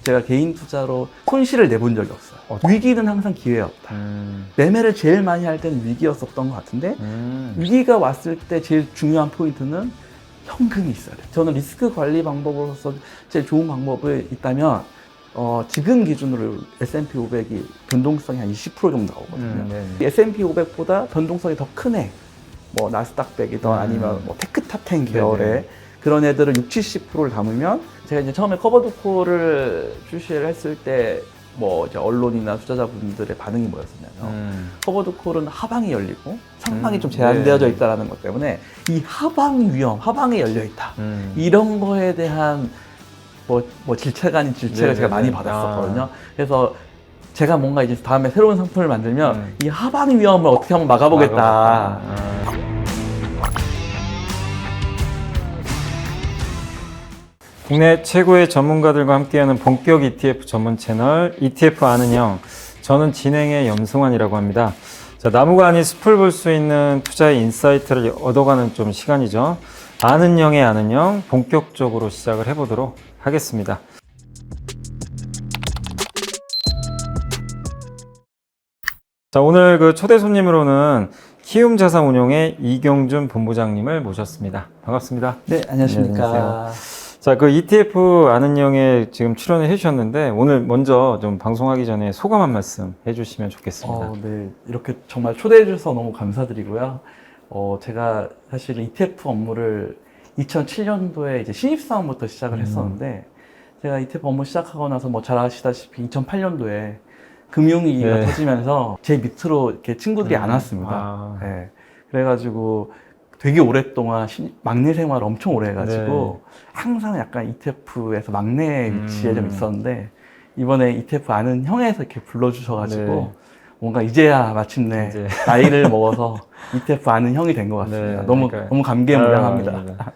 제가 개인 투자로 손실을 내본 적이 없어요. 위기는 항상 기회였다. 매매를 제일 많이 할 때는 위기였었던 것 같은데 위기가 왔을 때 제일 중요한 포인트는 현금이 있어야 돼요. 저는 리스크 관리 방법으로서 제일 좋은 방법이 있다면 지금 기준으로 S&P 500이 변동성이 한 20% 정도 나오거든요. S&P 500보다 변동성이 더 큰 애, 뭐 나스닥 100이든 아니면 뭐 테크탑 10 계열의 그런 애들을 60, 70%를 담으면 제가 이제 처음에 커버드콜을 출시를 했을 때 뭐 이제 언론이나 투자자분들의 반응이 뭐였었냐면 커버드콜은 하방이 열리고 상방이 좀 제한되어져 있다는 것 때문에 이 하방 위험, 하방이 열려 있다. 이런 거에 대한 뭐 질책 아닌 질책을 제가 많이 받았었거든요. 그래서 제가 뭔가 이제 다음에 새로운 상품을 만들면 이 하방 위험을 어떻게 한번 막아보겠다. 국내 최고의 전문가들과 함께하는 본격 ETF 전문 채널 ETF 아는 형. 저는 진행의 염승환이라고 합니다. 자, 나무가 아닌 숲을 볼 수 있는 투자의 인사이트를 얻어가는 좀 시간이죠. 아는 형의 아는 형 본격적으로 시작을 해보도록 하겠습니다. 자, 오늘 그 초대 손님으로는 키움자산운용의 이경준 본부장님을 모셨습니다. 반갑습니다. 네, 안녕하십니까. 네, 안녕하세요. 자, 그 ETF 아는 형에 지금 출연을 해주셨는데 오늘 먼저 좀 방송하기 전에 소감 한 말씀 해주시면 좋겠습니다. 네, 이렇게 정말 초대해 주셔서 너무 감사드리고요. 제가 사실 ETF 업무를 2007년도에 이제 신입사원부터 시작을 했었는데 제가 ETF 업무 시작하고 나서 뭐 잘 아시다시피 2008년도에 금융위기가 터지면서 제 밑으로 이렇게 친구들이 안 왔습니다. 네, 그래가지고 되게 오랫동안 막내 생활을 엄청 오래 해가지고 항상 약간 ETF에서 막내 위치에 좀 있었는데 이번에 ETF 아는 형에서 이렇게 불러주셔가지고 뭔가 이제야 마침내 나이를 먹어서 ETF 아는 형이 된 것 같습니다. 너무 감개무량합니다.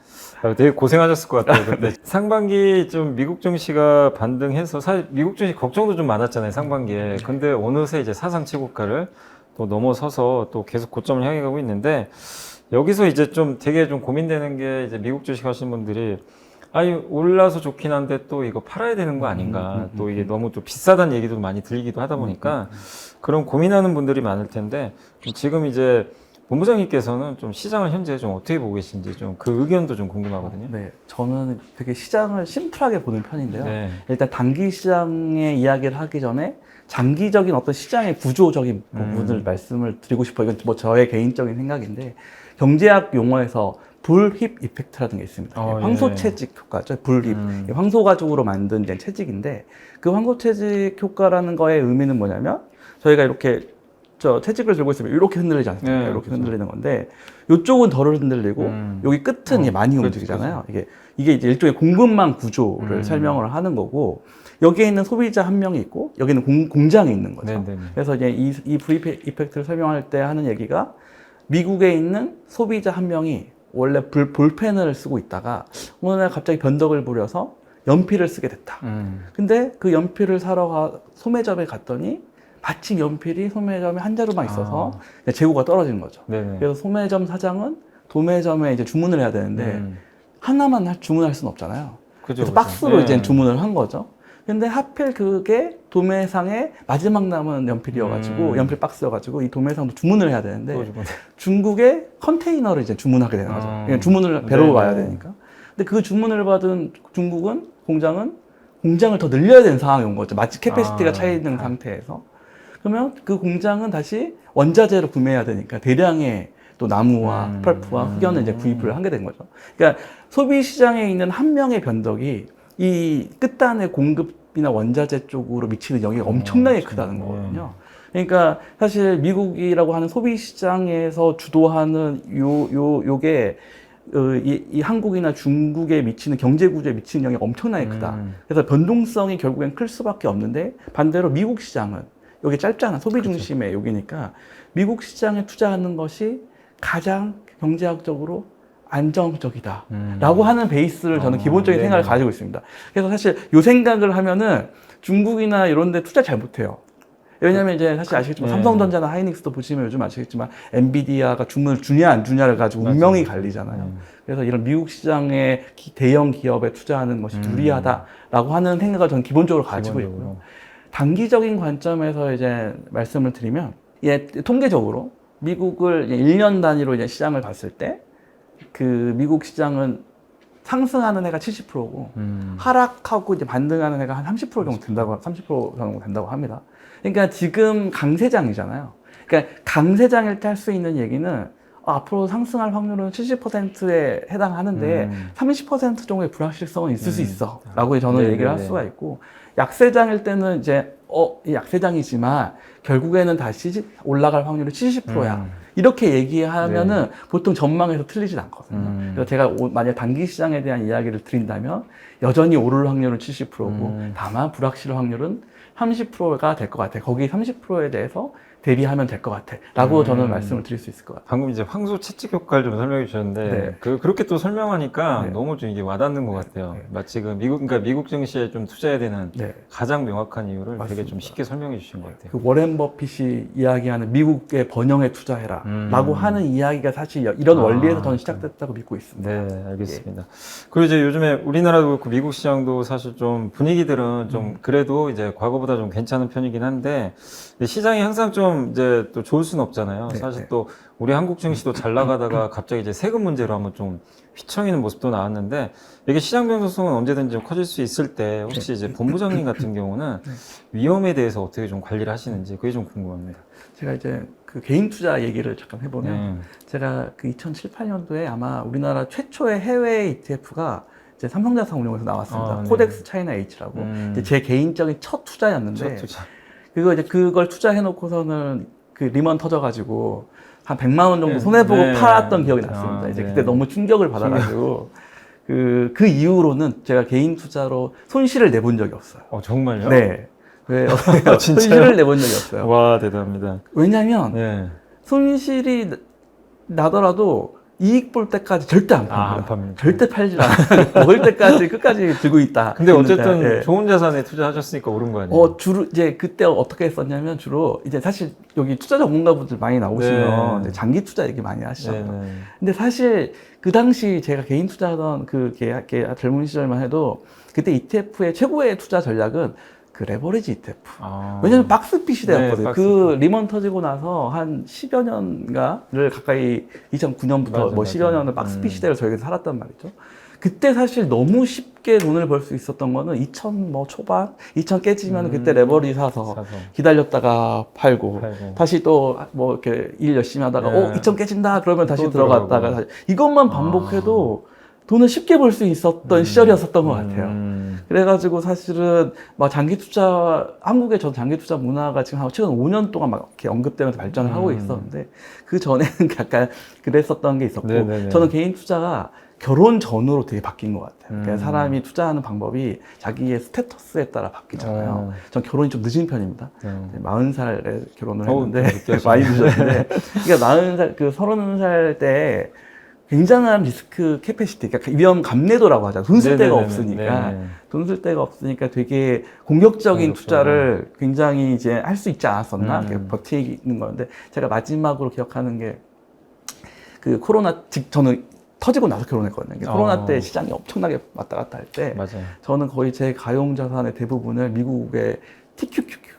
되게 고생하셨을 것 같아요. 근데 상반기 좀 미국 증시가 반등해서 사실 미국 증시 걱정도 좀 많았잖아요, 상반기에. 근데 어느새 이제 사상 최고가를 또 넘어서서 또 계속 고점을 향해 가고 있는데 여기서 이제 좀 되게 좀 고민되는 게 이제 미국 주식 하시는 분들이 아니 올라서 좋긴 한데 또 이거 팔아야 되는 거 아닌가 또 이게 너무 좀 비싸다는 얘기도 많이 들리기도 하다 보니까 그런 고민하는 분들이 많을 텐데 지금 이제 본부장님께서는 좀 시장을 현재 좀 어떻게 보고 계신지 좀 그 의견도 좀 궁금하거든요. 네, 저는 되게 시장을 심플하게 보는 편인데요. 일단 단기 시장의 이야기를 하기 전에 장기적인 어떤 시장의 구조적인 부분을 말씀을 드리고 싶어요. 이건 뭐 저의 개인적인 생각인데 경제학 용어에서 불힙 이펙트라는 게 있습니다. 황소 채직 효과죠. 불힙. 황소 가죽으로 만든 채직인데 그 황소 채직 효과라는 거의 의미는 뭐냐면 저희가 이렇게 채직을 들고 있으면 이렇게 흔들리지 않습니까? 이렇게 흔들리는 건데 이쪽은 덜 흔들리고 여기 끝은 많이 움직이잖아요. 이게 이제 일종의 공급망 구조를 설명을 하는 거고 여기에 있는 소비자 한 명이 있고 여기는 공장이 있는 거죠. 그래서 이제 이 불힙 이펙트를 설명할 때 하는 얘기가 미국에 있는 소비자 한 명이 원래 볼펜을 쓰고 있다가 어느 날 갑자기 변덕을 부려서 연필을 쓰게 됐다. 근데 그 연필을 사러 소매점에 갔더니 마침 연필이 소매점에 한 자루만 있어서 재고가 떨어지는 거죠. 그래서 소매점 사장은 도매점에 이제 주문을 해야 되는데 하나만 주문할 수는 없잖아요. 그래서 박스로 이제 주문을 한 거죠. 근데 하필 그게 도매상의 마지막 남은 연필이어가지고 연필 박스여가지고 이 도매상도 주문을 해야 되는데 중국에 컨테이너를 이제 주문하게 되는 거죠. 주문을 배로 와야 되니까. 근데 그 주문을 받은 중국은 공장을 더 늘려야 되는 상황이 온 거죠. 마치 캐패시티가 차 있는 상태에서. 그러면 그 공장은 다시 원자재로 구매해야 되니까 대량의 또 나무와 펄프와 흑연을 이제 구입을 하게 된 거죠. 그러니까 소비 시장에 있는 한 명의 변덕이 이 끝단의 공급이나 원자재 쪽으로 미치는 영향이 엄청나게 크다는 거거든요. 그러니까 사실 미국이라고 하는 소비 시장에서 주도하는 요게 이 한국이나 중국에 미치는 경제 구조에 미치는 영향이 엄청나게 크다. 그래서 변동성이 결국엔 클 수밖에 없는데 반대로 미국 시장은 여기 짧잖아. 소비 중심의 여기니까 미국 시장에 투자하는 것이 가장 경제학적으로 안정적이다 라고 하는 베이스를 저는 기본적인 생각을 가지고 있습니다. 그래서 사실 요 생각을 하면은 중국이나 이런 데 투자 잘 못해요. 왜냐면 이제 사실 아시겠지만 삼성전자나 하이닉스도 보시면 요즘 아시겠지만 엔비디아가 주문을 주냐 안 주냐를 가지고 운명이 갈리잖아요. 그래서 이런 미국 시장의 대형 기업에 투자하는 것이 유리하다라고 하는 생각을 저는 기본적으로 가지고 있고요. 단기적인 관점에서 이제 말씀을 드리면, 예, 통계적으로 미국을 이제 1년 단위로 이제 시장을 봤을 때, 그 미국 시장은 상승하는 해가 70%고, 하락하고 이제 반등하는 해가 한 30% 정도 된다고, 30% 정도 된다고 합니다. 그러니까 지금 강세장이잖아요. 그러니까 강세장일 때 할 수 있는 얘기는 앞으로 상승할 확률은 70%에 해당하는데 30% 정도의 불확실성은 있을 수 있어 라고 저는 얘기를 할 수가 있고, 약세장일 때는 이제 이 약세장이지만 결국에는 다시 올라갈 확률이 70%야 이렇게 얘기하면은 보통 전망에서 틀리진 않거든요. 그래서 제가 만약 단기 시장에 대한 이야기를 드린다면 여전히 오를 확률은 70%고 다만 불확실 확률은 30%가 될 것 같아. 거기 30%에 대해서 대비하면 될 것 같아 라고 저는 말씀을 드릴 수 있을 것 같아요. 방금 이제 황소 채찍 효과를 좀 설명해 주셨는데, 그렇게 또 설명하니까 너무 좀 이게 와닿는 것 같아요. 마치 그러니까 미국 증시에 좀 투자해야 되는 가장 명확한 이유를 되게 좀 쉽게 설명해 주신 것 같아요. 그 워렌 버핏이 이야기하는 미국의 번영에 투자해라 라고 하는 이야기가 사실 이런 원리에서 저는 시작됐다고 믿고 있습니다. 네, 알겠습니다. 그리고 이제 요즘에 우리나라도 그렇고 미국 시장도 사실 좀 분위기들은 좀 그래도 이제 과거보다 좀 괜찮은 편이긴 한데, 시장이 항상 좀 이제 또 좋을 수는 없잖아요. 사실 또 우리 한국 증시도 잘 나가다가 갑자기 이제 세금 문제로 한번 좀 휘청이는 모습도 나왔는데, 이게 시장 변동성은 언제든지 좀 커질 수 있을 때 혹시 이제 본부장님 같은 경우는 위험에 대해서 어떻게 좀 관리를 하시는지 그게 좀 궁금합니다. 제가 이제 그 개인 투자 얘기를 잠깐 해보면, 제가 그 2007, 8년도에 아마 우리나라 최초의 해외 ETF가 이제 삼성자산 운용에서 나왔습니다. 코덱스 차이나 H라고. 이제 제 개인적인 첫 투자였는데, 그걸 투자해놓고서는 그 리먼 터져가지고 한 100만 원 정도 손해보고 팔았던 기억이 났습니다. 이제 그때 너무 충격을 받아가지고 그 이후로는 제가 개인 투자로 손실을 내본 적이 없어요. 정말요? 네. 왜요? 손실을 내본 적이 없어요. 와, 대단합니다. 왜냐면 손실이 나더라도 이익 볼 때까지 절대 안 팝니다. 안 팝니다. 절대 팔지 않아요. 먹을 때까지 끝까지 들고 있다. 근데 어쨌든 좋은 자산에 투자하셨으니까 오른 거 아니에요? 주로 이제 그때 어떻게 했었냐면, 주로 이제 사실 여기 투자 전문가분들 많이 나오시면 이제 장기 투자 얘기 많이 하시잖아요. 근데 사실 그 당시 제가 개인 투자하던 그 젊은 시절만 해도 그때 ETF의 최고의 투자 전략은 그 레버리지 ETF. 왜냐면 박스피 시대였거든요. 그 리먼 터지고 나서 한 10여 년가를 가까이 2009년부터 10여 년을 박스피 시대를 저희가 살았단 말이죠. 그때 사실 너무 쉽게 돈을 벌 수 있었던 거는 2000 초반? 2000 깨지면 그때 레버리 사서 기다렸다가 팔고 다시 또 이렇게 일 열심히 하다가 2000 깨진다 그러면 다시 들어갔다가 다시. 이것만 반복해도 돈을 쉽게 벌 수 있었던 시절이었었던 것 같아요. 그래가지고 사실은 장기 투자, 한국의 전 장기 투자 문화가 지금 최근 5년 동안 막 이렇게 언급되면서 발전을 하고 있었는데, 그 전에는 약간 그랬었던 게 있었고, 저는 개인 투자가 결혼 전후로 되게 바뀐 것 같아요. 그러니까 사람이 투자하는 방법이 자기의 스테터스에 따라 바뀌잖아요. 전 결혼이 좀 늦은 편입니다. 40살에 결혼을 했는데, 많이 늦었는데, 그러니까 40살, 30살 때 굉장한 리스크 캐패시티, 그러니까 위험 감내도라고 하잖아요. 돈 쓸 데가 없으니까. 돈 쓸 데가 없으니까 되게 공격적인 투자를 굉장히 이제 할 수 있지 않았었나? 버티는 건데, 제가 마지막으로 기억하는 게, 그 코로나, 저는 터지고 나서 결혼했거든요. 코로나 때 시장이 엄청나게 왔다 갔다 할 때, 저는 거의 제 가용 자산의 대부분을 미국의 TQQQ,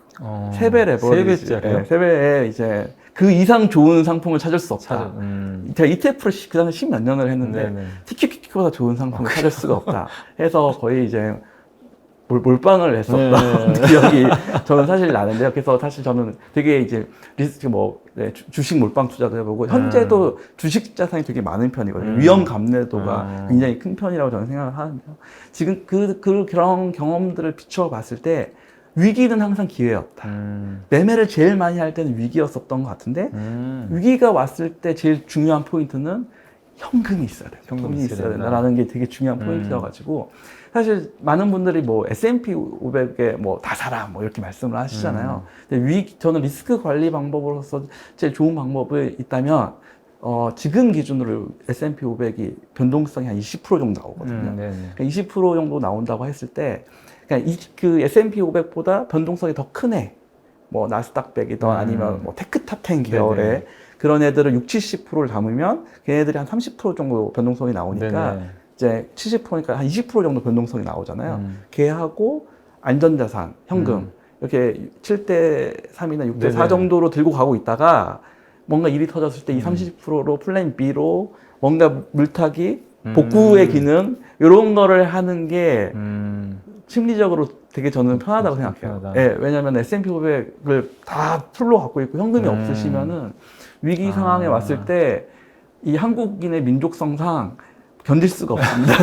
세배 레버리지, 3배짜리요? 3배에 이제 그 이상 좋은 상품을 찾을 수 없다. 제가 ETF를 그 당시 10몇 년을 했는데 TQQQ보다 좋은 상품을 찾을 수가 없다 해서 거의 이제 몰빵을 했었던 기억이 저는 사실 나는데요. 그래서 사실 저는 되게 이제 리스크 주식 몰빵 투자도 해보고, 현재도 주식 자산이 되게 많은 편이거든요. 위험 감내도가 굉장히 큰 편이라고 저는 생각을 하는데요. 지금 그런 경험들을 비추어 봤을 때 위기는 항상 기회였다. 매매를 제일 많이 할 때는 위기였었던 것 같은데, 위기가 왔을 때 제일 중요한 포인트는 현금이 있어야 된다. 현금이 있어야 된다라는 게 되게 중요한 포인트여가지고, 사실 많은 분들이 S&P 500에 다 사라 이렇게 말씀을 하시잖아요. 근데 저는 리스크 관리 방법으로서 제일 좋은 방법이 있다면, 지금 기준으로 S&P 500이 변동성이 한 20% 정도 나오거든요. 그러니까 20% 정도 나온다고 했을 때, 그러니까 그 S&P 500보다 변동성이 더 큰 해, 뭐 나스닥백이든 아니면 뭐 테크탑 10 네네. 계열의 그런 애들을 60~70%를 담으면 걔네들이 한 30% 정도 변동성이 나오니까 네네. 이제 70%니까 한 20% 정도 변동성이 나오잖아요. 걔하고 안전자산, 현금 이렇게 7대3이나 6대4 네네. 정도로 들고 가고 있다가 뭔가 일이 터졌을 때 이 30%로 플랜 B로 뭔가 물타기, 복구의 기능 이런 거를 하는 게 심리적으로 되게 저는 편하다고 생각해요. 편하다. 예, 왜냐하면 S&P 500을 다 풀로 갖고 있고 현금이 없으시면은 위기 상황에 왔을 때 이 한국인의 민족성상 견딜 수가 없습니다.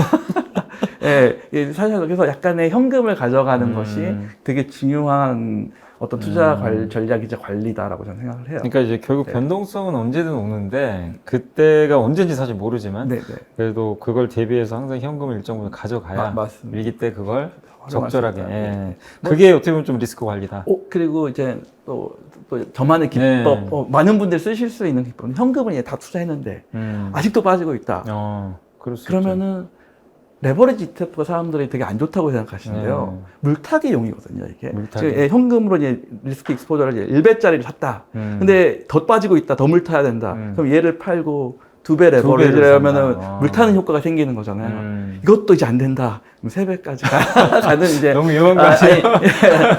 예, 예, 사실 그래서 약간의 현금을 가져가는 것이 되게 중요한 어떤 투자 전략이자 관리다라고 저는 생각을 해요. 그러니까 이제 결국 네. 변동성은 언제든 오는데 그때가 언제인지 사실 모르지만 네, 네. 그래도 그걸 대비해서 항상 현금을 일정 부분 가져가야 맞습니다. 위기 때 그걸 활용할 적절하게. 수 있다. 예. 네. 그게 어떻게 보면 좀 리스크 관리다. 그리고 이제 또 저만의 기법, 네. 많은 분들이 쓰실 수 있는 기법은 현금을 이제 다 투자했는데 아직도 빠지고 있다. 그럴 수 그러면은 레버리지 ETF가 사람들이 되게 안 좋다고 생각하시는데요. 물타기용이거든요, 이게. 물타기. 지금 현금으로 이제 리스크 익스포저를 이제 1배짜리를 샀다. 근데 더 빠지고 있다, 더 물타야 된다. 그럼 얘를 팔고 2배 레버리지를 하면은 물타는 효과가 생기는 거잖아요. 이것도 이제 안 된다. 그럼 3배까지 가는 이제. 너무 위험한 거 아니에요?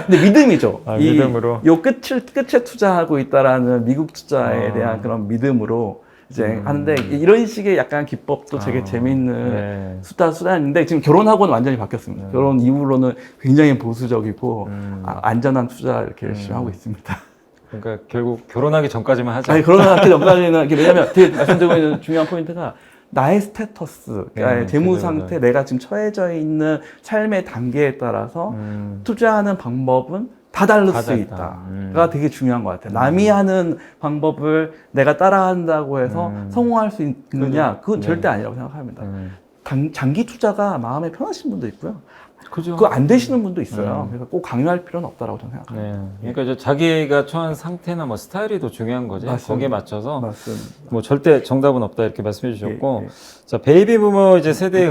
근데 믿음이죠. 믿음으로. 요 끝에 투자하고 있다라는 미국 투자에 대한 그런 믿음으로 이제 하는데 이런 식의 약간 기법도 되게 재밌는 네. 수단인데 지금 결혼하고는 완전히 바뀌었습니다. 결혼 이후로는 굉장히 보수적이고 안전한 투자 이렇게 열심히 하고 있습니다. 그러니까 결국 결혼하기 전까지만 하자. 아니 결혼하기 전까지는 왜냐면 되게 말씀드리고 있는 중요한 포인트가 나의 스테터스, 그러니까 재무 상태, 내가 지금 처해져 있는 삶의 단계에 따라서 투자하는 방법은 다 다를 수 있다가 되게 중요한 것 같아요. 남이 하는 방법을 내가 따라한다고 해서 성공할 수 있느냐? 그건 절대 아니라고 생각합니다. 장기 투자가 마음에 편하신 분도 있고요. 그죠. 그거 안 되시는 분도 있어요. 그래서 꼭 강요할 필요는 없다라고 저는 생각합니다. 네. 그러니까 이제 자기가 처한 상태나 뭐 스타일이 더 중요한 거지. 맞습니다. 거기에 맞춰서 맞습니다. 뭐 절대 정답은 없다 이렇게 말씀해 주셨고, 예. 자 베이비 부머 이제 세대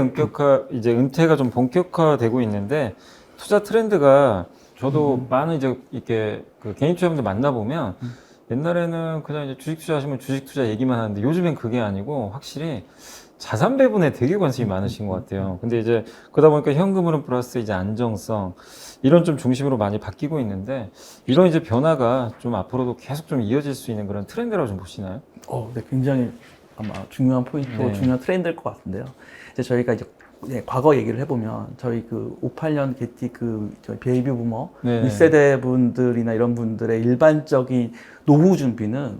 이제 은퇴가 좀 본격화되고 있는데 투자 트렌드가 저도 많은 이제 이렇게 그 개인 투자분들 만나 보면 옛날에는 그냥 이제 주식 투자하시면 주식 투자 얘기만 하는데 요즘엔 그게 아니고 확실히 자산 배분에 되게 관심이 많으신 것 같아요. 근데 이제 그러다 보니까 현금 흐름 플러스 이제 안정성 이런 좀 중심으로 많이 바뀌고 있는데 이런 이제 변화가 좀 앞으로도 계속 좀 이어질 수 있는 그런 트렌드라고 좀 보시나요? 네, 굉장히 아마 중요한 포인트고 네. 중요한 트렌드일 것 같은데요. 이제 저희가 이제 과거 얘기를 해보면 저희 그 58년 개티 저희 베이비 부머 네. 1세대 분들이나 이런 분들의 일반적인 노후 준비는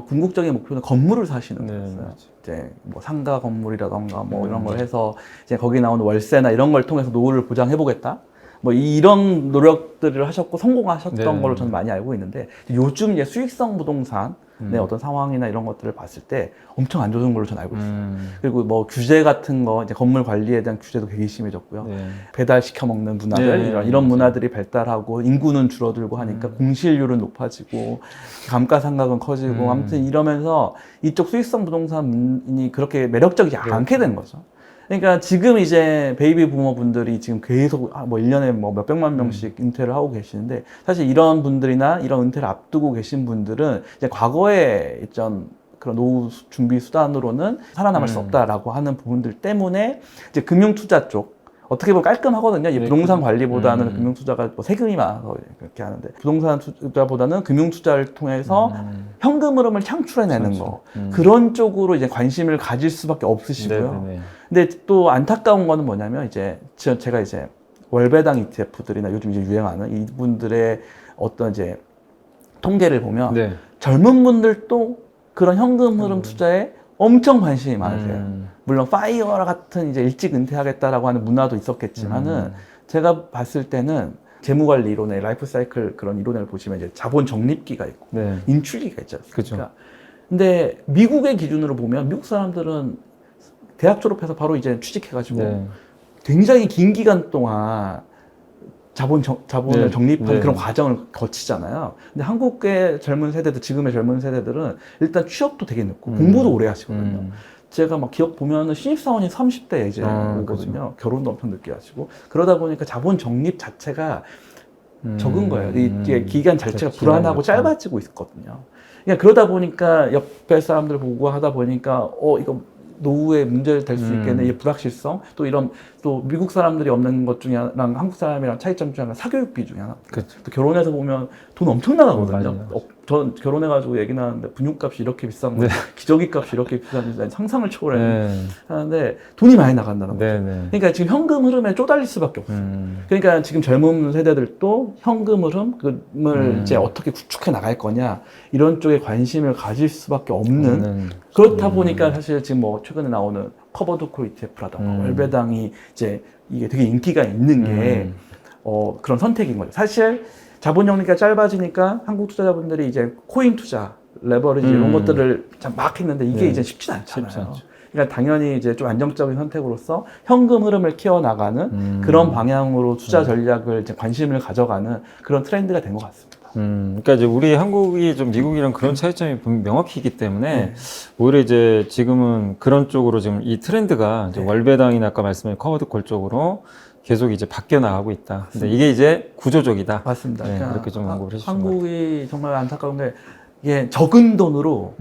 궁극적인 목표는 건물을 사시는 네, 거였어요. 맞아요. 이제 뭐 상가 건물이라던가 뭐 이런 걸 해서 이제 거기 나오는 월세나 이런 걸 통해서 노후를 보장해 보겠다. 뭐 이런 노력들을 하셨고 성공하셨던 네. 걸로 저는 많이 알고 있는데 요즘 이제 수익성 부동산 의 어떤 상황이나 이런 것들을 봤을 때 엄청 안 좋은 걸로 저는 알고 있어요. 그리고 뭐 규제 같은 거 이제 건물 관리에 대한 규제도 되게 심해졌고요. 네. 배달 시켜 먹는 문화들 네, 이런 문화들이 발달하고 인구는 줄어들고 하니까 공실률은 높아지고 감가상각은 커지고 아무튼 이러면서 이쪽 수익성 부동산이 그렇게 매력적이지 않게 된 거죠. 그러니까 지금 이제 베이비 부머 분들이 지금 계속 뭐 1년에 뭐 몇백만 명씩 은퇴를 하고 계시는데 사실 이런 분들이나 이런 은퇴를 앞두고 계신 분들은 이제 과거에 있던 그런 노후 준비 수단으로는 살아남을 수 없다라고 하는 부분들 때문에 이제 금융 투자 쪽 어떻게 보면 깔끔하거든요. 이 부동산 관리보다는 금융 투자가 뭐 세금이 많아서 그렇게 하는데 부동산 투자보다는 금융 투자를 통해서 현금 흐름을 창출해내는 거 그런 쪽으로 이제 관심을 가질 수밖에 없으시고요. 네. 근데 또 안타까운 거는 뭐냐면 이제 제가 이제 월배당 ETF들이나 요즘 이제 유행하는 이분들의 어떤 이제 통계를 보면 네. 젊은 분들도 그런 현금 흐름 투자에 엄청 관심이 많으세요. 물론 파이어 같은 이제 일찍 은퇴하겠다라고 하는 문화도 있었겠지만은 제가 봤을 때는 재무관리 이론의 라이프 사이클 그런 이론을 보시면 이제 자본 적립기가 있고 네. 인출기가 있지 않습니까? 그쵸. 근데 미국의 기준으로 보면 미국 사람들은 대학 졸업해서 바로 이제 취직해가지고 네. 굉장히 긴 기간 동안 자본을 네. 적립하는 네. 그런 과정을 거치잖아요. 근데 한국의 젊은 세대들, 지금의 젊은 세대들은 일단 취업도 되게 늦고 공부도 오래 하시거든요. 제가 막 기억 보면은 신입사원이 30대 이제 오거든요. 결혼도 엄청 늦게 하시고 그러다 보니까 자본 적립 자체가 적은 거예요. 이게 기간 자체가 기간이 불안하고 그렇죠. 짧아지고 있거든요. 그러니까 그러다 보니까 옆에 사람들 보고 하다 보니까 이거 노후에 문제를 될 수 있겠네. 이 불확실성 또 이런 또 미국 사람들이 없는 것 중에 하나랑 한국 사람이랑 차이점 중에 하나 사교육비 중에 하나. 그렇죠. 또 결혼해서 보면 돈 엄청 나가거든요. 많이 나가죠. 전 결혼해가지고 얘기 나왔는데 분유값이 이렇게 비싼 거, 네. 기저귀값이 이렇게 비싼지 상상을 초월했는데 네. 하는데 돈이 많이 나간다는 거죠. 네, 네. 그러니까 지금 현금 흐름에 쪼달릴 수밖에 없어요. 그러니까 지금 젊은 세대들도 현금 흐름을 이제 어떻게 구축해 나갈 거냐 이런 쪽에 관심을 가질 수밖에 없는 그렇다 보니까 사실 지금 뭐 최근에 나오는 커버드 콜 ETF라던가 월배당이 이제 이게 되게 인기가 있는 게 그런 선택인 거죠. 사실 자본 정리가 짧아지니까 한국 투자자분들이 이제 코인 투자, 레버리지 이런 것들을 참 막 했는데 이게 네. 이제 쉽지 않잖아요. 쉽지 않죠. 그러니까 당연히 이제 좀 안정적인 선택으로서 현금 흐름을 키워나가는 그런 방향으로 투자 전략을 이제 관심을 가져가는 그런 트렌드가 된 것 같습니다. 그러니까 이제 우리 한국이 좀 미국이랑 그런 차이점이 명확히 있기 때문에 오히려 이제 지금은 그런 쪽으로 지금 이 트렌드가 이제 월배당이나 아까 말씀하신 커버드콜 쪽으로 계속 이제 바뀌어 나가고 있다. 근데 이게 이제 구조적이다. 맞습니다. 네, 그러니까 그렇게 좀 언급을 해주신 것 한국이 정말 안타까운 게 이게 적은 돈으로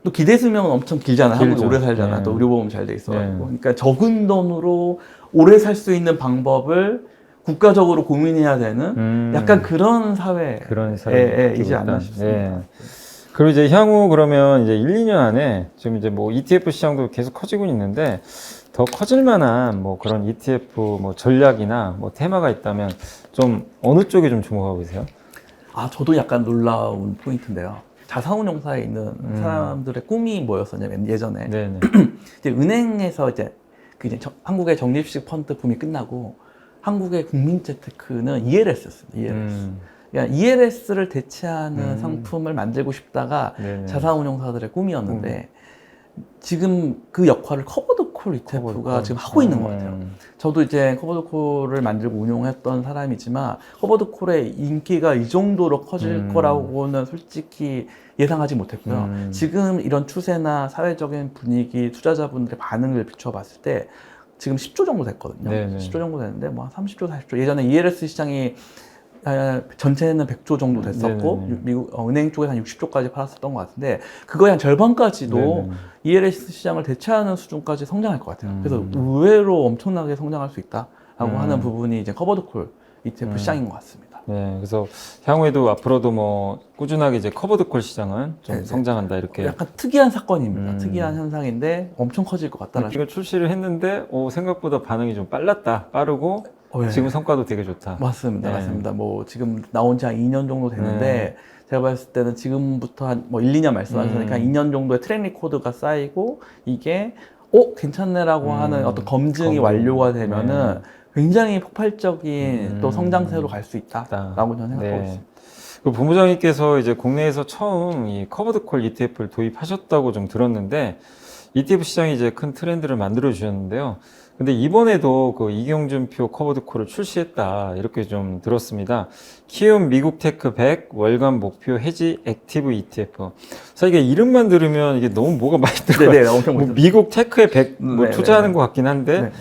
또 기대 수명은 엄청 길잖아요. 길죠. 한국이 오래 살잖아. 네. 또 의료보험 잘 돼 있어가지고. 네. 그러니까 적은 돈으로 오래 살 수 있는 방법을 국가적으로 고민해야 되는 약간 그런 사회 그런 사회이지 이지 않나 싶습니다. 그리고 이제 향후 그러면 이제 1, 2년 안에 지금 이제 뭐 ETF 시장도 계속 커지고 있는데 더 커질 만한 뭐 그런 ETF 뭐 전략이나 뭐 테마가 있다면 좀 어느 쪽에 좀 주목하고 계세요? 저도 약간 놀라운 포인트인데요. 자산운용사에 있는 사람들의 꿈이 뭐였었냐면 예전에 네네. 이제 은행에서 이제 한국의 적립식 펀드 붐이 끝나고 한국의 국민재테크는 ELS였습니다. ELS. 그러니까 ELS를 대체하는 상품을 만들고 싶다가 네네. 자산운용사들의 꿈이었는데 지금 그 역할을 커버드콜 ETF가 지금 하고 있는 것 같아요. 저도 이제 커버드콜을 만들고 운용했던 사람이지만 커버드콜의 인기가 이 정도로 커질 거라고는 솔직히 예상하지 못했고요. 지금 이런 추세나 사회적인 분위기, 투자자분들의 반응을 비춰봤을 때 지금 10조 정도 됐거든요. 네네. 10조 정도 됐는데 뭐 30조, 40조. 예전에 ELS 시장이 전체는 100조 정도 됐었고 네네. 미국 은행 쪽에서 한 60조까지 팔았었던 것 같은데 그거의 한 절반까지도 네네. ELS 시장을 대체하는 수준까지 성장할 것 같아요. 그래서 의외로 엄청나게 성장할 수 있다라고 하는 부분이 이제 커버드콜 ETF 시장인 것 같습니다. 네, 그래서 향후에도 앞으로도 뭐 꾸준하게 이제 커버드콜 시장은 좀 네네. 성장한다 이렇게. 약간 특이한 사건입니다. 특이한 현상인데 엄청 커질 것 같다는. 이거 출시를 했는데 생각보다 반응이 좀 빠르고 네. 지금 성과도 되게 좋다. 맞습니다. 네. 맞습니다. 뭐 지금 나온 지 한 2년 정도 됐는데 제가 봤을 때는 지금부터 한 뭐 1, 2년 말씀하셨으니까 2년 정도의 트랙 리코드가 쌓이고 이게 괜찮네라고 하는 어떤 검증이 완료가 되면은 굉장히 폭발적인 또 성장세로 갈 수 있다라고 저는 생각하고 있습니다. 그 본부장님께서 이제 국내에서 처음 이 커버드콜 ETF를 도입하셨다고 좀 들었는데 ETF 시장이 이제 큰 트렌드를 만들어 주셨는데요. 근데 이번에도 그 이경준표 커버드콜을 출시했다 이렇게 좀 들었습니다. 키움 미국 테크 100 월간 목표 해지 액티브 ETF. 사실 이게 이름만 들으면 이게 너무 뭐가 많이 들어요. 네네, 엄청 뭐 미국 테크에 100 뭐 네네. 투자하는 것 같긴 한데 네.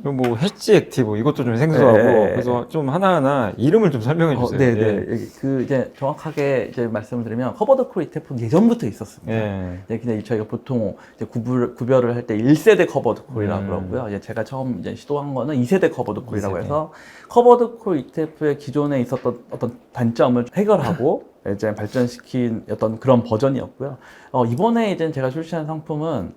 뭐 해지 액티브 이것도 좀 생소하고 네. 그래서 좀 하나하나 이름을 좀 설명해 주세요. 네네. 그 이제 정확하게 이제 말씀을 드리면 커버드콜 ETF는 예전부터 있었습니다. 예. 이제 그냥 저희가 보통 이제 구별을 할 때 1세대 커버드콜이라고 그러고요. 이제 제가 처음 이제 시도한 거는 2세대 커버드콜이라고 2세대. 해서 커버드콜 ETF의 기존에 있었던 어떤 단점을 해결하고 이제 발전시킨 어떤 그런 버전이었고요. 이번에 이제 제가 출시한 상품은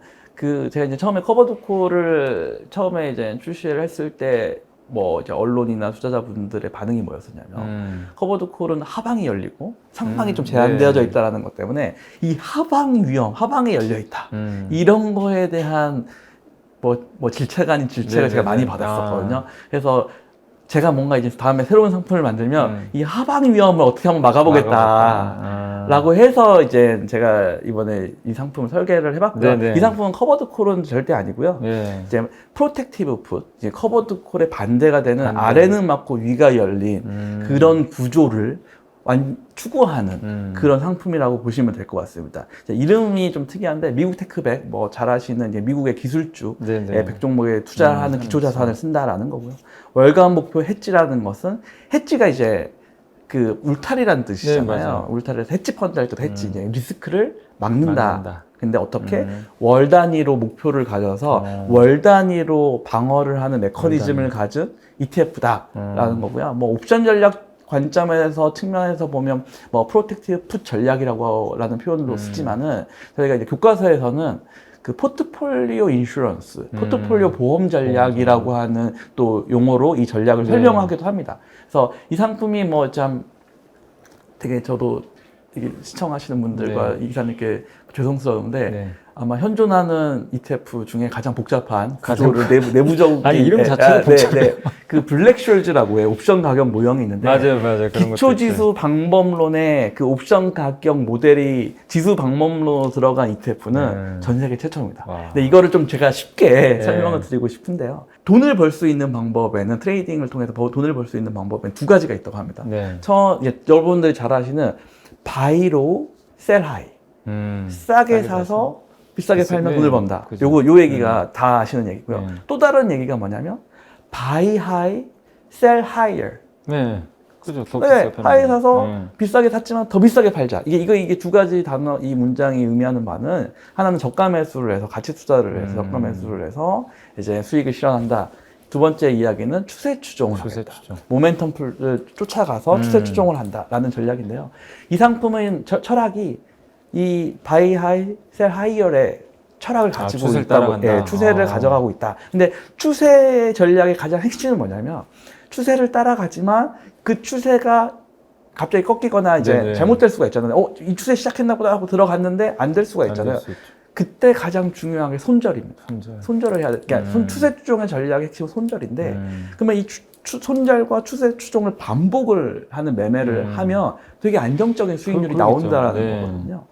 제가 이제 처음에 커버드콜을 처음에 이제 출시를 했을 때 뭐 이제 언론이나 투자자분들의 반응이 뭐였었냐면 커버드콜은 하방이 열리고 상방이 좀 제한되어져 있다라는 것 때문에 이 하방 위험, 하방이 열려 있다. 이런 거에 대한 뭐 질책 아닌 질책을 제가 많이 받았었거든요. 그래서 제가 뭔가 이제 다음에 새로운 상품을 만들면 이 하방 위험을 어떻게 한번 막아보겠다라고 해서 이제 제가 이번에 이 상품을 설계를 해봤고요. 네네. 이 상품은 커버드콜은 절대 아니고요. 예. 이제 프로텍티브 풋, 이제 커버드콜의 반대가 되는 반대. 아래는 막고 위가 열린 그런 구조를 추구하는 그런 상품이라고 보시면 될 것 같습니다. 이름이 좀 특이한데 미국 테크백, 뭐 잘 아시는 이제 미국의 기술주 네네. 100종목에 투자하는 기초 자산을 쓴다라는 거고요. 월간 목표 해지라는 것은 해지가 이제 그 울타리란 네, 뜻이잖아요. 맞아요. 울타리에서 헤지 펀드 할 때도 헤지 이제 리스크를 막는다. 막는다. 근데 어떻게 월 단위로 목표를 가져서 어. 월 단위로 방어를 하는 메커니즘을 월 단위. 가진 ETF다라는 거고요. 뭐 옵션 전략 관점에서 측면에서 보면 뭐 프로텍티브 풋 전략이라는 표현도 쓰지만은 저희가 이제 교과서에서는 그 포트폴리오 인슈런스, 포트폴리오 보험 전략이라고 하는 또 용어로 이 전략을 네. 설명하기도 합니다. 그래서 이 상품이 뭐 참 되게 저도 되게 시청하시는 분들과 네. 이 기사님께 죄송스러운데 네. 아마 현존하는 ETF 중에 가장 복잡한 구조를 내부적인 아니, 이름 자체가 복잡해요. 그 블랙숄즈라고 해요. 옵션 가격 모형이 있는데 맞아요. 그런 것도 기초지수 방법론에 그 옵션 가격 모델이 지수 방법론으로 들어간 ETF는 전 세계 최초입니다. 와. 근데 이거를 좀 제가 쉽게 설명을 드리고 싶은데요. 돈을 벌 수 있는 방법에는 트레이딩을 통해서 돈을 벌 수 있는 방법에는 두 가지가 있다고 합니다. 네. 여러분들이 잘 아시는 바이로 셀 하이. 싸게 사서 비싸게 팔면 돈을 번다. 그죠. 요 얘기가 다 아시는 얘기고요. 네. 또 다른 얘기가 뭐냐면 buy high, sell higher. 네. 그죠. 더 네, 비싸게 하이 팔면. 사서 비싸게 샀지만 더 비싸게 팔자. 이게 두 가지 단어, 이 문장이 의미하는 바는 하나는 저가 매수를 해서 가치 투자를 해서 저가 매수를 해서 이제 수익을 실현한다. 두 번째 이야기는 추세 추종을 하겠다. 모멘텀을 쫓아가서 추세 추종을 한다라는 전략인데요. 이 상품은 철학이 이 바이 하이, 셀 하이얼의 철학을 가지고 있다고, 추세를 가져가고 있다. 근데 추세 전략의 가장 핵심은 뭐냐면 추세를 따라가지만 그 추세가 갑자기 꺾이거나 이제 네네. 잘못될 수가 있잖아요. 이 추세 시작했나 보다 하고 들어갔는데 안 될 수가 있잖아요. 그때 가장 중요한 게 손절입니다. 손절을 해야 돼. 그러니까 추세 추종의 전략의 핵심은 손절인데 그러면 이 손절과 추세 추종을 반복을 하는 매매를 하면 되게 안정적인 수익률이 나온다라는 거거든요.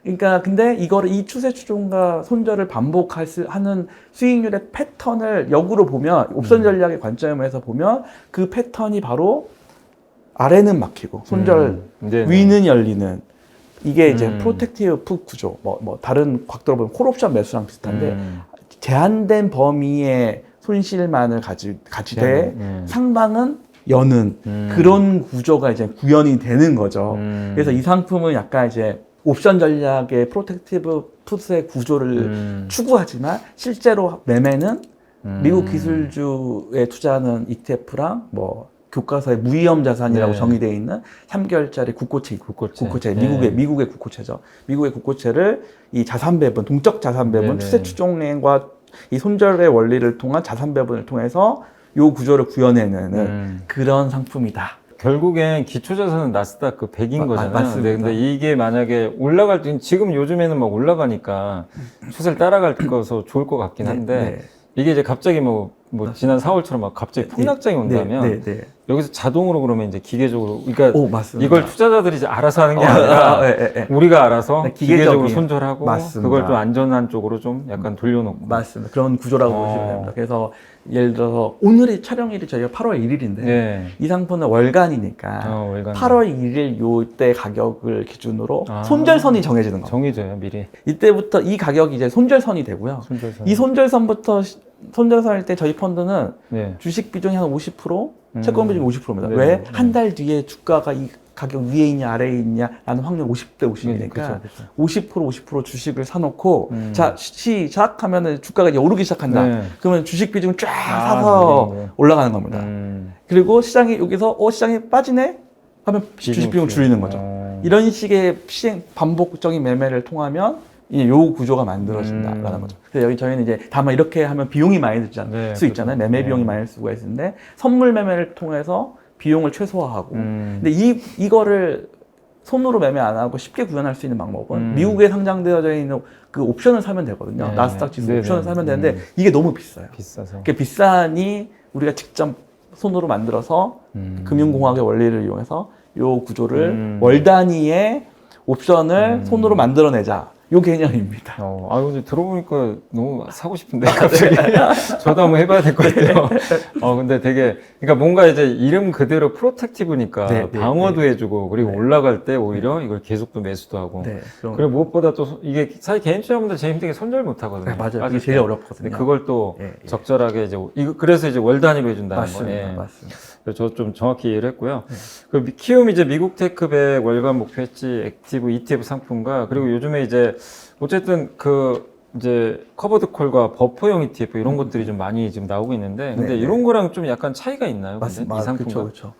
그러니까 근데 이 추세 추종과 손절을 반복하는 수익률의 패턴을 역으로 보면 옵션 전략의 관점에서 보면 그 패턴이 바로 아래는 막히고 손절 위는 열리는 이게 이제 프로텍티브 풋 구조 뭐 다른 각도로 보면 콜옵션 매수랑 비슷한데 제한된 범위의 손실만을 가지되 상방은 여는 그런 구조가 이제 구현이 되는 거죠. 그래서 이 상품은 약간 이제 옵션 전략의 프로텍티브 풋의 구조를 추구하지만 실제로 매매는 미국 기술주에 투자하는 ETF랑 뭐 교과서에 무위험 자산이라고 정의되어 있는 3개월짜리 국고채. 미국의 국고채죠. 미국의 국고채를 이 자산 배분, 동적 자산 배분, 추세 추종과 이 손절의 원리를 통한 자산 배분을 통해서 요 구조를 구현해내는 그런 상품이다. 결국엔 기초자산은 나스닥 그 100인 거잖아요. 맞습니다. 근데 이게 만약에 올라갈 때 지금 요즘에는 막 올라가니까 추세를 따라갈 거서 좋을 것 같긴 한데 이게 이제 갑자기 뭐 지난 4월처럼 막 갑자기 폭락장이 온다면 여기서 자동으로 그러면 이제 기계적으로 그러니까 이걸 투자자들이 이제 알아서 하는 게 아니라 우리가 알아서 기계적으로 손절하고 그걸 좀 안전한 쪽으로 좀 약간 돌려놓고 맞습니다. 그런 구조라고 보시면 됩니다. 그래서 예를 들어서 오늘이 촬영일이 저희가 8월 1일인데 이 상품은 월간이니까 8월 1일 요때 가격을 기준으로 손절선이 정해지는 겁니다. 정해져요 미리. 이때부터 이 가격이 이제 손절선이 되고요. 이 손절선부터 손절선일 때 저희 펀드는 주식 비중이 한 50%, 채권 비중이 50%입니다. 왜? 한 달 뒤에 주가가 이 가격 위에 있냐 아래에 있냐라는 확률 50대 50이니까 50% 주식을 사놓고 자 시작하면은 주가가 이제 오르기 시작한다. 그러면 주식 비중 쫙 사서 올라가는 겁니다. 그리고 시장이 여기서 시장이 빠지네 하면 주식 비중 줄이는 거죠. 이런 식의 반복적인 매매를 통하면 요 구조가 만들어진다라는 거죠. 그래서 여기 저희는 이제 다만 이렇게 하면 비용이 많이 들지 수 있잖아요. 매매 비용이 많이 들 수가 있는데 선물 매매를 통해서 비용을 최소화하고 근데 이거를 손으로 매매 안 하고 쉽게 구현할 수 있는 방법은 미국에 상장되어져 있는 그 옵션을 사면 되거든요. 나스닥 지수 옵션을 사면 되는데 이게 너무 비싸요. 비싸서. 그게 비싸니 우리가 직접 손으로 만들어서 금융공학의 원리를 이용해서 요 구조를 월 단위의 옵션을 손으로 만들어내자. 요 개념입니다. 근데 들어보니까 너무 사고 싶은데, 갑자기. 저도 한번 해봐야 될 것 같아요. 근데 되게, 그러니까 뭔가 이제 이름 그대로 프로텍티브니까 네, 네, 방어도 네. 해주고, 그리고 네. 올라갈 때 오히려 이걸 계속 또 매수도 하고. 네, 그리고 무엇보다 또 이게 사실 개인 투자분들 제일 힘든 게 손절 못 하거든요. 네, 맞아요. 빠질 이게 제일 때. 어렵거든요. 근데 그걸 또 예, 예. 적절하게 이제, 그래서 이제 월 단위로 해준다는 맞습니다. 거예요. 맞습니다. 저 좀 정확히 이해를 했고요. 그 키움 이제 미국 테크백 월간 목표했지 액티브 ETF 상품과 그리고 요즘에 이제 어쨌든 그 이제 커버드 콜과 버퍼형 ETF 이런 것들이 좀 많이 지금 나오고 있는데 근데 네, 네. 이런 거랑 좀 약간 차이가 있나요? 근데 맞습니다. 이 상품과? 그렇죠.